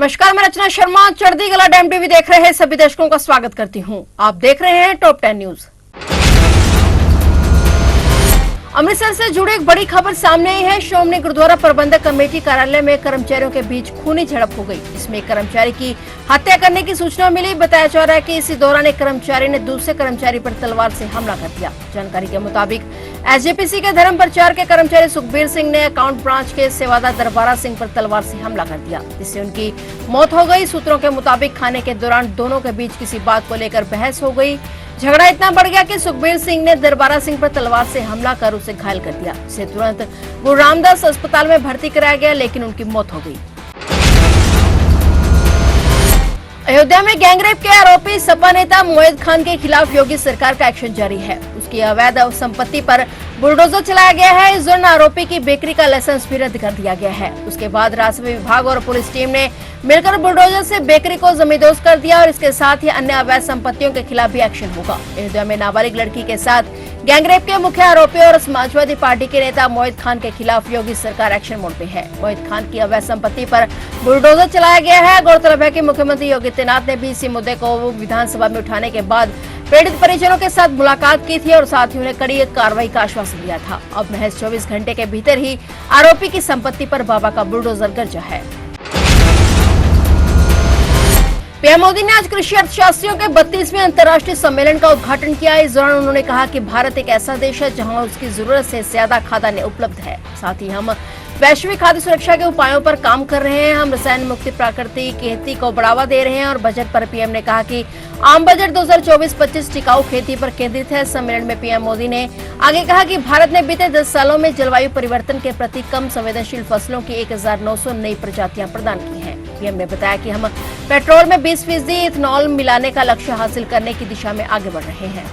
नमस्कार, मैं रचना शर्मा। चढ़ती कला डैम टीवी देख रहे हैं सभी दर्शकों का स्वागत करती हूं। आप देख रहे हैं टॉप 10 न्यूज। अमृतसर से जुड़ी एक बड़ी खबर सामने आई है। श्रोमणी गुरुद्वारा प्रबंधक कमेटी कार्यालय में कर्मचारियों के बीच खूनी झड़प हो गई। इसमें एक कर्मचारी की हत्या करने की सूचना मिली। बताया जा रहा है कि इसी दौरान एक कर्मचारी ने दूसरे कर्मचारी पर तलवार से हमला कर दिया। जानकारी के मुताबिक एसजीपीसी के धर्म प्रचार के कर्मचारी सुखबीर सिंह ने अकाउंट ब्रांच के सेवादार दरबारा सिंह पर तलवार से हमला कर दिया, जिससे उनकी मौत हो गई। सूत्रों के मुताबिक खाने के दौरान दोनों के बीच किसी बात को लेकर बहस हो गई। झगड़ा इतना बढ़ गया कि सुखबीर सिंह ने दरबारा सिंह पर तलवार से हमला कर उसे घायल कर दिया। उसे तुरंत गुरु रामदास अस्पताल में भर्ती कराया गया, लेकिन उनकी मौत हो गई। अयोध्या में गैंगरेप के आरोपी सपा नेता मोहित खान के खिलाफ योगी सरकार का एक्शन जारी है। उसकी अवैध संपत्ति पर बुलडोजर चलाया गया है। इस दौरान आरोपी की बेकरी का लाइसेंस भी रद्द कर दिया गया है। उसके बाद राजस्व विभाग और पुलिस टीम ने मिलकर बुलडोजर से बेकरी को जमींदोज कर दिया और इसके साथ ही अन्य अवैध संपत्तियों के खिलाफ भी एक्शन होगा। अयोध्या में नाबालिग लड़की के साथ गैंगरेप के मुख्य आरोपी और समाजवादी पार्टी के नेता मोहित खान के खिलाफ योगी सरकार एक्शन मोड पे है। मोहित खान की अवैध संपत्ति पर बुलडोजर चलाया गया है। गौरतलब है कि मुख्यमंत्री योगी आदित्यनाथ ने भी इसी मुद्दे को विधानसभा में उठाने के बाद पीड़ित परिजनों के साथ मुलाकात की थी और साथ ही उन्हें कड़ी कार्रवाई का आश्वासन दिया था। अब महज 24 घंटे के भीतर ही आरोपी की संपत्ति पर बाबा का बुलडोजर गरजा है। पीएम मोदी ने आज कृषि अर्थशास्त्रियों के 32वें अंतर्राष्ट्रीय सम्मेलन का उद्घाटन किया। इस दौरान उन्होंने कहा कि भारत एक ऐसा देश है जहां उसकी जरूरत से ज्यादा खाद्यान्न उपलब्ध है। साथ ही हम वैश्विक खाद्य सुरक्षा के उपायों पर काम कर रहे हैं। हम रसायन मुक्त प्राकृतिक खेती को बढ़ावा दे रहे हैं। और बजट पर पीएम ने कहा कि आम बजट 2024-25 टिकाऊ खेती पर केंद्रित है। सम्मेलन में पीएम मोदी ने आगे कहा कि भारत ने बीते 10 सालों में जलवायु परिवर्तन के प्रति कम संवेदनशील फसलों की 1900 नई प्रजातियां प्रदान की हैं। पीएम ने बताया कि हम पेट्रोल में 20% इथेनॉल मिलाने का लक्ष्य हासिल करने की दिशा में आगे बढ़ रहे हैं।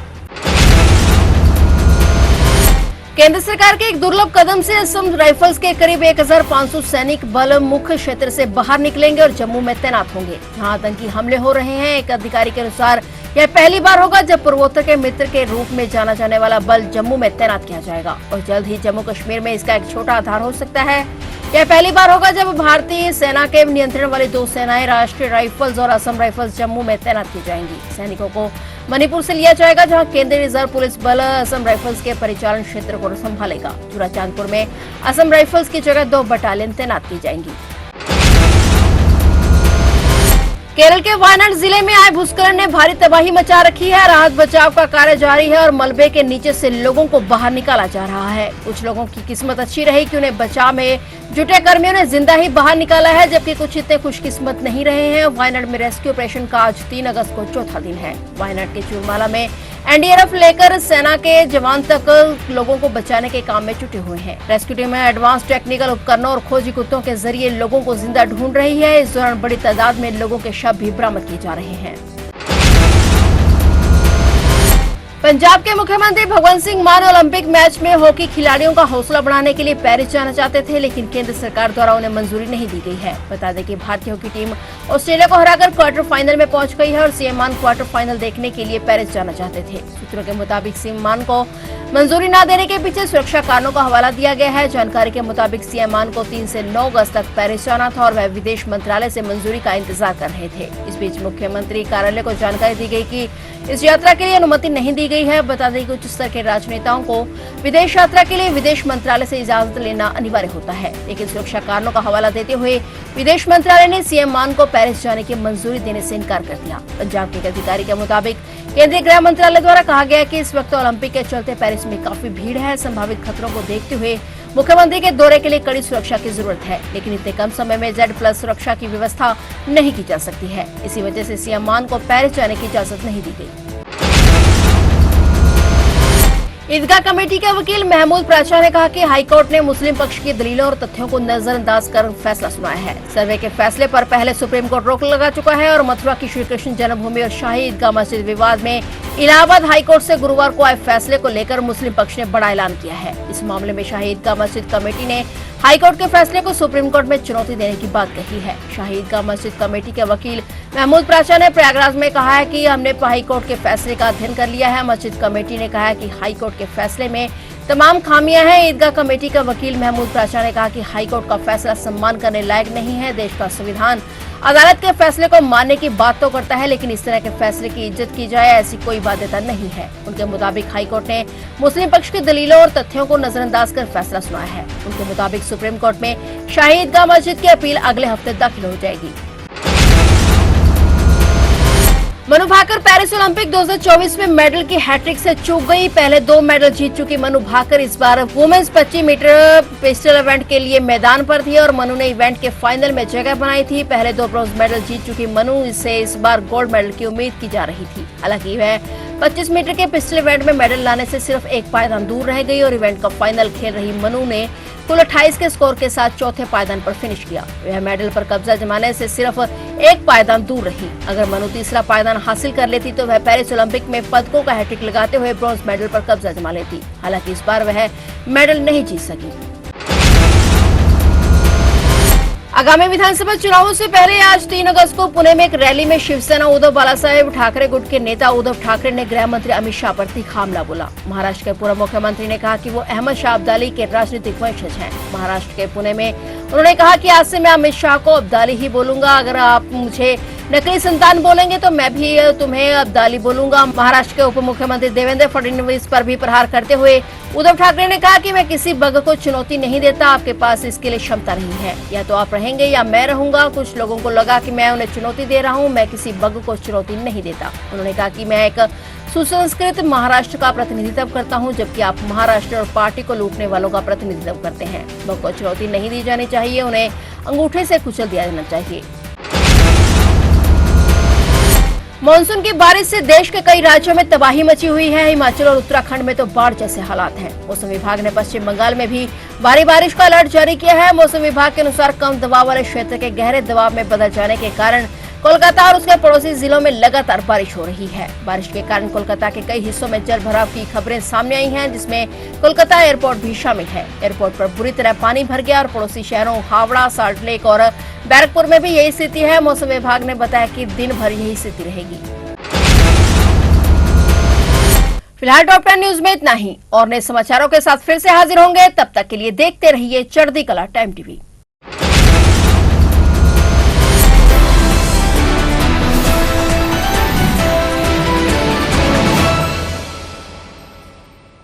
केंद्र सरकार के एक दुर्लभ कदम से असम राइफल्स के करीब 1500 सैनिक बल मुख्य क्षेत्र से बाहर निकलेंगे और जम्मू में तैनात होंगे, जहां आतंकी हमले हो रहे हैं। एक अधिकारी के अनुसार यह पहली बार होगा जब पूर्वोत्तर के मित्र के रूप में जाना जाने वाला बल जम्मू में तैनात किया जाएगा और जल्द ही जम्मू कश्मीर में इसका एक छोटा आधार हो सकता है। यह पहली बार होगा जब भारतीय सेना के नियंत्रण वाली 2 सेनाएं राष्ट्रीय राइफल्स और असम राइफल्स जम्मू में तैनात की जाएंगी। सैनिकों को मणिपुर से लिया जाएगा, जहां केंद्रीय रिजर्व पुलिस बल असम राइफल्स के परिचालन क्षेत्र को संभालेगा। चूड़ाचांदपुर में असम राइफल्स की जगह 2 बटालियन तैनात की जाएंगी। केरल के वायनाड जिले में आए भूस्खलन ने भारी तबाही मचा रखी है। राहत बचाव का कार्य जारी है और मलबे के नीचे से लोगों को बाहर निकाला जा रहा है। कुछ लोगों की किस्मत अच्छी रही कि उन्हें बचाव में जुटे कर्मियों ने जिंदा ही बाहर निकाला है, जबकि कुछ इतने खुशकिस्मत नहीं रहे हैं। वायनाड में रेस्क्यू ऑपरेशन का आज 3 अगस्त को चौथा दिन है। वायनाड के चूरमाला में एनडीआरएफ लेकर सेना के जवान तक लोगों को बचाने के काम में जुटे हुए हैं। रेस्क्यू टीम में एडवांस टेक्निकल उपकरणों और खोजी कुत्तों के जरिए लोगों को जिंदा ढूंढ रही है। इस दौरान बड़ी तादाद में लोगों के शव भी बरामद किए जा रहे हैं। पंजाब के मुख्यमंत्री भगवंत सिंह मान ओलंपिक मैच में हॉकी खिलाड़ियों का हौसला बढ़ाने के लिए पेरिस जाना चाहते थे, लेकिन केंद्र सरकार द्वारा उन्हें मंजूरी नहीं दी गई है। बता दें कि भारतीय हॉकी टीम ऑस्ट्रेलिया को हराकर क्वार्टर फाइनल में पहुंच गई है और सीएम मान क्वार्टर फाइनल देखने के लिए पेरिस जाना चाहते थे। सूत्रों के मुताबिक सीएम मान को मंजूरी न देने के पीछे सुरक्षा कारणों का हवाला दिया गया है। जानकारी के मुताबिक सीएम मान को 3 से 9 अगस्त तक पेरिस जाना था और वह विदेश मंत्रालय से मंजूरी का इंतजार कर रहे थे। इस बीच मुख्यमंत्री कार्यालय को जानकारी दी गई कि इस यात्रा के लिए अनुमति नहीं दी गई है। बता दें कि उच्च स्तर के राजनेताओं को विदेश यात्रा के लिए विदेश मंत्रालय से इजाजत लेना अनिवार्य होता है, लेकिन सुरक्षा कारणों का हवाला देते हुए विदेश मंत्रालय ने सीएम मान को पेरिस जाने की मंजूरी देने से इनकार कर दिया। पंजाब के एक अधिकारी के मुताबिक केंद्रीय गृह मंत्रालय द्वारा कहा गया कि इस वक्त ओलंपिक के चलते पेरिस में काफी भीड़ है। संभावित खतरों को देखते हुए मुख्यमंत्री के दौरे के लिए कड़ी सुरक्षा की जरूरत है, लेकिन इतने कम समय में Z+ सुरक्षा की व्यवस्था नहीं की जा सकती है। इसी वजह से सीएम मान को पेरिस जाने की इजाजत नहीं दी गई। ईदगाह कमेटी के वकील महमूद प्राचा ने कहा कि हाईकोर्ट ने मुस्लिम पक्ष की दलीलों और तथ्यों को नजरअंदाज कर फैसला सुनाया है। सर्वे के फैसले पर पहले सुप्रीम कोर्ट रोक लगा चुका है और मथुरा की श्री कृष्ण जन्मभूमि और शाही ईदगाह मस्जिद विवाद में इलाहाबाद हाईकोर्ट से गुरुवार को आए फैसले को लेकर मुस्लिम पक्ष ने बड़ा ऐलान किया है। इस मामले में शाही ईदगाह मस्जिद कमेटी ने हाईकोर्ट के फैसले को सुप्रीम कोर्ट में चुनौती देने की बात कही है। शाही ईदगाह मस्जिद कमेटी के वकील महमूद प्राचा ने प्रयागराज में कहा है कि हमने हाईकोर्ट के फैसले का अध्ययन कर लिया है। मस्जिद कमेटी ने कहा है कि हाईकोर्ट के फैसले में तमाम खामियां हैं। ईदगाह कमेटी का वकील महमूद प्राचा ने कहा कि हाईकोर्ट का फैसला सम्मान करने लायक नहीं है। देश का संविधान अदालत के फैसले को मानने की बात तो करता है, लेकिन इस तरह के फैसले की इज्जत की जाए ऐसी कोई बाध्यता नहीं है। उनके मुताबिक हाईकोर्ट ने मुस्लिम पक्ष के दलीलों और तथ्यों को नजरअंदाज कर फैसला सुनाया है। उनके मुताबिक सुप्रीम कोर्ट में शाही ईदगाह मस्जिद की अपील अगले हफ्ते दाखिल हो जाएगी। मनु भाकर पेरिस ओलंपिक 2024 में मेडल की हैट्रिक से चूक गई। पहले 2 मेडल जीत चुकी मनु भाकर इस बार वुमेन्स 25 मीटर पिस्टल इवेंट के लिए मैदान पर थी और मनु ने इवेंट के फाइनल में जगह बनाई थी। पहले 2 ब्रॉन्ज मेडल जीत चुकी मनु से इस बार गोल्ड मेडल की उम्मीद की जा रही थी। हालांकि वह 25 मीटर के पिस्टल इवेंट में मेडल लाने से सिर्फ 1 पायदान दूर रह गई और इवेंट का फाइनल खेल रही मनु ने कुल 28 के स्कोर के साथ चौथे पायदान पर फिनिश किया। वह मेडल पर कब्जा जमाने से सिर्फ 1 पायदान दूर रही। अगर मनु तीसरा पायदान हासिल कर लेती तो वह पेरिस ओलंपिक में पदकों का हैट्रिक लगाते हुए ब्रॉन्ज मेडल पर कब्जा जमा लेती। हालांकि इस बार वह मेडल नहीं जीत सकी। आगामी विधानसभा चुनावों से पहले आज 3 अगस्त को पुणे में एक रैली में शिवसेना उद्धव बालासाहेब ठाकरे गुट के नेता उद्धव ठाकरे ने गृह मंत्री अमित शाह पर तीखा हमला बोला। महाराष्ट्र के पूर्व मुख्यमंत्री ने कहा कि वो अहमद शाह अब्दाली के राजनीतिक वंशज हैं। महाराष्ट्र के पुणे में उन्होंने कहा कि आज से मैं अमित शाह को अब्दाली ही बोलूंगा। अगर आप मुझे नकली संतान बोलेंगे तो मैं भी तुम्हें अब्दाली बोलूंगा। महाराष्ट्र के उप मुख्यमंत्री देवेंद्र फडणवीस पर भी प्रहार करते हुए उद्धव ठाकरे ने कहा कि मैं किसी बग को चुनौती नहीं देता। आपके पास इसके लिए क्षमता नहीं है, या तो आप रहेंगे या मैं रहूंगा। कुछ लोगों को लगा कि मैं उन्हें चुनौती दे रहा हूं, मैं किसी बग को चुनौती नहीं देता। उन्होंने कहा कि मैं एक सुसंस्कृत महाराष्ट्र का प्रतिनिधित्व करता हूं, जबकि आप महाराष्ट्र और पार्टी को लूटने वालों का प्रतिनिधित्व करते हैं। बग को चुनौती नहीं दी जानी चाहिए, उन्हें अंगूठे से कुचल दिया जाना चाहिए। मानसून की बारिश से देश के कई राज्यों में तबाही मची हुई है। हिमाचल और उत्तराखंड में तो बाढ़ जैसे हालात हैं। मौसम विभाग ने पश्चिम बंगाल में भी भारी बारिश का अलर्ट जारी किया है। मौसम विभाग के अनुसार कम दबाव वाले क्षेत्र के गहरे दबाव में बदल जाने के कारण कोलकाता और उसके पड़ोसी जिलों में लगातार बारिश हो रही है। बारिश के कारण कोलकाता के कई हिस्सों में जल भराव की खबरें सामने आई हैं, जिसमें कोलकाता एयरपोर्ट भी शामिल है। एयरपोर्ट पर बुरी तरह पानी भर गया और पड़ोसी शहरों हावड़ा, सॉल्ट लेक और बैरकपुर में भी यही स्थिति है। मौसम विभाग ने बताया कि दिन भर यही स्थिति रहेगी। फिलहाल टॉप 10 न्यूज में इतना ही और नए समाचारों के साथ फिर से हाजिर होंगे। तब तक के लिए देखते रहिए चढ़ती कला टाइम टीवी।